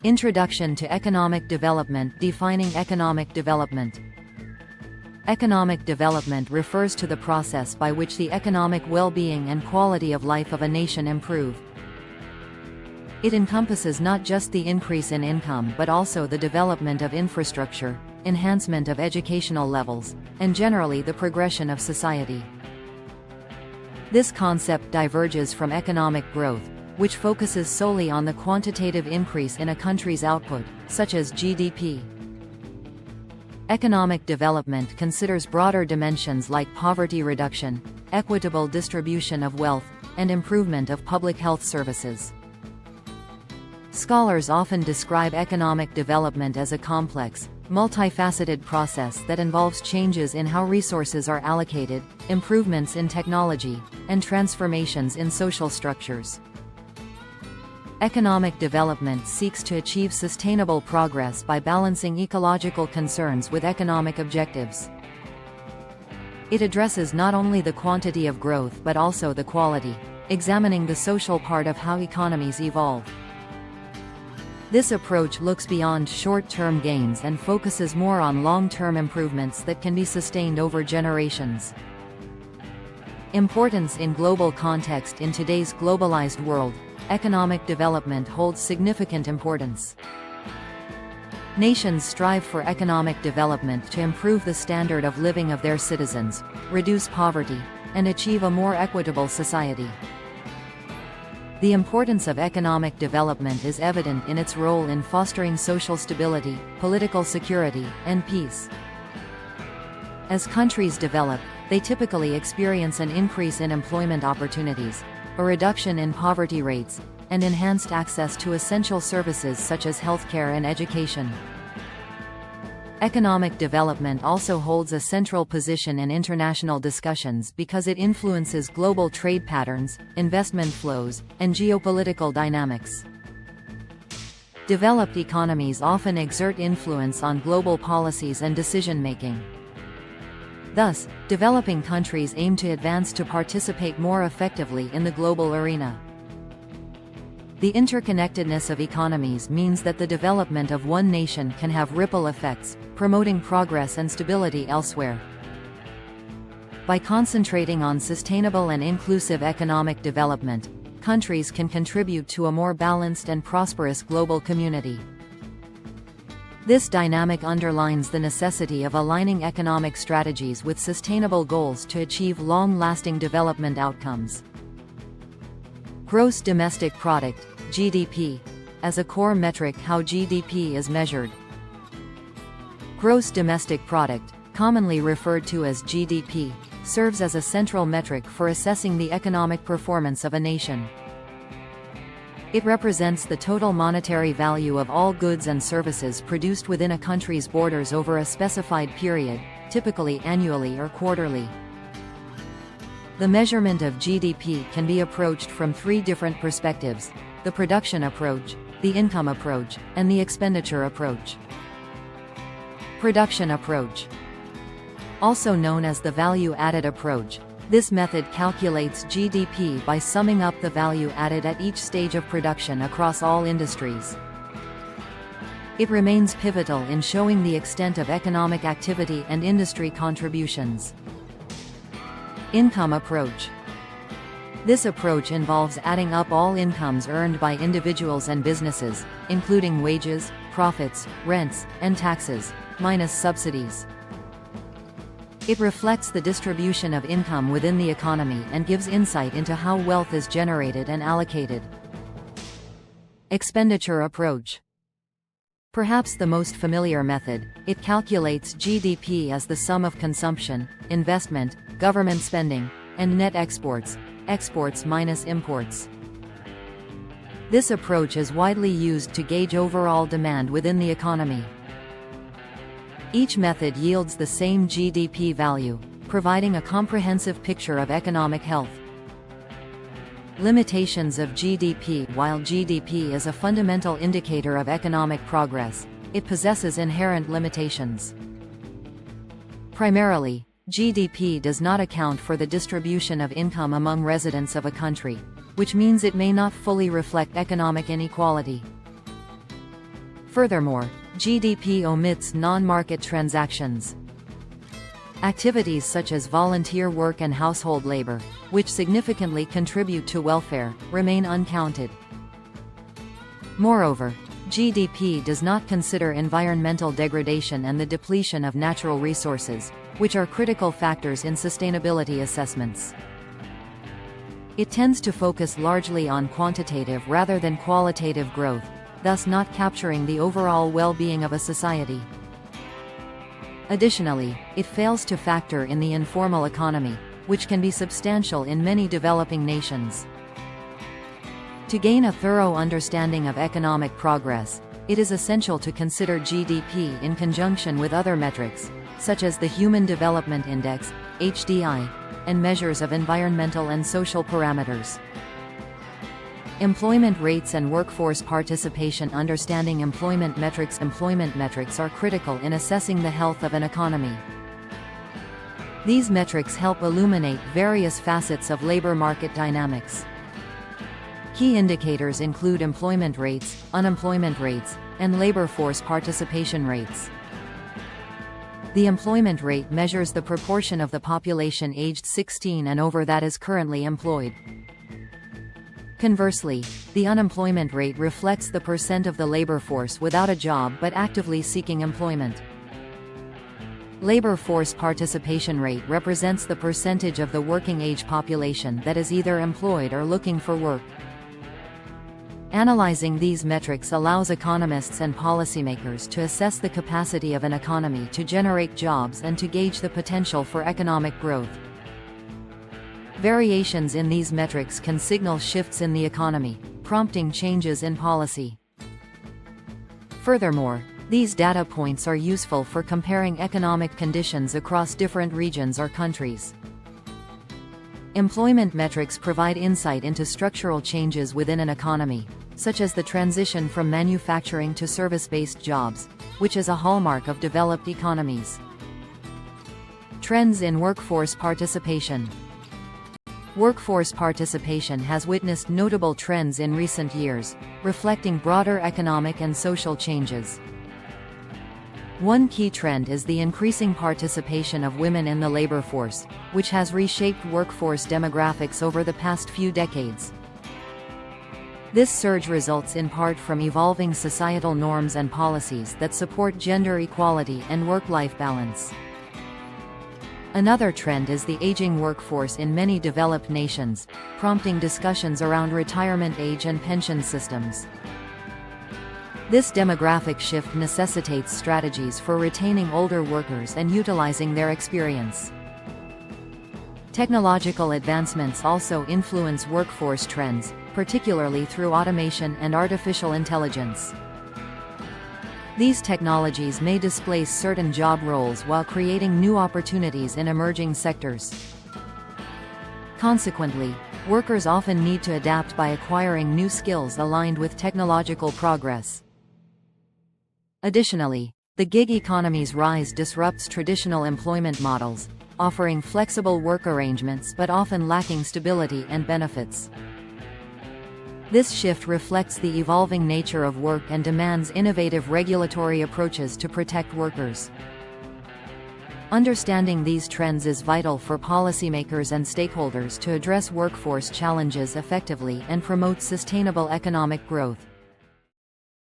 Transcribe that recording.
Introduction to Economic Development. Defining economic development. Economic development refers to the process by which the economic well-being and quality of life of a nation improve. It encompasses not just the increase in income but also the development of infrastructure, enhancement of educational levels, and generally the progression of society. This concept diverges from economic growth, which focuses solely on the quantitative increase in a country's output, such as GDP. Economic development considers broader dimensions like poverty reduction, equitable distribution of wealth, and improvement of public health services. Scholars often describe economic development as a complex, multifaceted process that involves changes in how resources are allocated, improvements in technology, and transformations in social structures. Economic development seeks to achieve sustainable progress by balancing ecological concerns with economic objectives. It addresses not only the quantity of growth but also the quality, examining the social part of how economies evolve. This approach looks beyond short-term gains and focuses more on long-term improvements that can be sustained over generations. Importance in global context. In today's globalized world, economic development holds significant importance. Nations strive for economic development to improve the standard of living of their citizens, reduce poverty, and achieve a more equitable society. The importance of economic development is evident in its role in fostering social stability, political security, and peace. As countries develop, they typically experience an increase in employment opportunities, a reduction in poverty rates, and enhanced access to essential services such as healthcare and education. Economic development also holds a central position in international discussions because it influences global trade patterns, investment flows, and geopolitical dynamics. Developed economies often exert influence on global policies and decision-making. Thus, developing countries aim to advance to participate more effectively in the global arena. The interconnectedness of economies means that the development of one nation can have ripple effects, promoting progress and stability elsewhere. By concentrating on sustainable and inclusive economic development, countries can contribute to a more balanced and prosperous global community. This dynamic underlines the necessity of aligning economic strategies with sustainable goals to achieve long-lasting development outcomes. Gross domestic product, GDP, as a core metric. How GDP is measured. Gross domestic product, commonly referred to as GDP, serves as a central metric for assessing the economic performance of a nation. It represents the total monetary value of all goods and services produced within a country's borders over a specified period, typically annually or quarterly. The measurement of GDP can be approached from three different perspectives: the production approach, the income approach, and the expenditure approach. Production approach. Also known as the value-added approach, this method calculates GDP by summing up the value added at each stage of production across all industries. It remains pivotal in showing the extent of economic activity and industry contributions. Income approach. This approach involves adding up all incomes earned by individuals and businesses, including wages, profits, rents, and taxes, minus subsidies. It reflects the distribution of income within the economy and gives insight into how wealth is generated and allocated. Expenditure approach. Perhaps the most familiar method, it calculates GDP as the sum of consumption, investment, government spending, and net exports, exports minus imports. This approach is widely used to gauge overall demand within the economy. Each method yields the same GDP value, providing a comprehensive picture of economic health. Limitations of GDP. While GDP is a fundamental indicator of economic progress, it possesses inherent limitations. Primarily, GDP does not account for the distribution of income among residents of a country, which means it may not fully reflect economic inequality. Furthermore, GDP omits non-market transactions. Activities such as volunteer work and household labor, which significantly contribute to welfare, remain uncounted. Moreover, GDP does not consider environmental degradation and the depletion of natural resources, which are critical factors in sustainability assessments. It tends to focus largely on quantitative rather than qualitative growth, thus not capturing the overall well-being of a society. Additionally, it fails to factor in the informal economy, which can be substantial in many developing nations. To gain a thorough understanding of economic progress, it is essential to consider GDP in conjunction with other metrics, such as the Human Development Index, HDI, and measures of environmental and social parameters. Employment rates and workforce participation. Understanding employment metrics are critical in assessing the health of an economy. These metrics help illuminate various facets of labor market dynamics. Key indicators include employment rates, unemployment rates, and labor force participation rates. The employment rate measures the proportion of the population aged 16 and over that is currently employed. Conversely, the unemployment rate reflects the percent of the labor force without a job but actively seeking employment. Labor force participation rate represents the percentage of the working age population that is either employed or looking for work. Analyzing these metrics allows economists and policymakers to assess the capacity of an economy to generate jobs and to gauge the potential for economic growth. Variations in these metrics can signal shifts in the economy, prompting changes in policy. Furthermore, these data points are useful for comparing economic conditions across different regions or countries. Employment metrics provide insight into structural changes within an economy, such as the transition from manufacturing to service-based jobs, which is a hallmark of developed economies. Trends in workforce participation. Workforce participation has witnessed notable trends in recent years, reflecting broader economic and social changes. One key trend is the increasing participation of women in the labor force, which has reshaped workforce demographics over the past few decades. This surge results in part from evolving societal norms and policies that support gender equality and work-life balance. Another trend is the aging workforce in many developed nations, prompting discussions around retirement age and pension systems. This demographic shift necessitates strategies for retaining older workers and utilizing their experience. Technological advancements also influence workforce trends, particularly through automation and artificial intelligence. These technologies may displace certain job roles while creating new opportunities in emerging sectors. Consequently, workers often need to adapt by acquiring new skills aligned with technological progress. Additionally, the gig economy's rise disrupts traditional employment models, offering flexible work arrangements but often lacking stability and benefits. This shift reflects the evolving nature of work and demands innovative regulatory approaches to protect workers. Understanding these trends is vital for policymakers and stakeholders to address workforce challenges effectively and promote sustainable economic growth.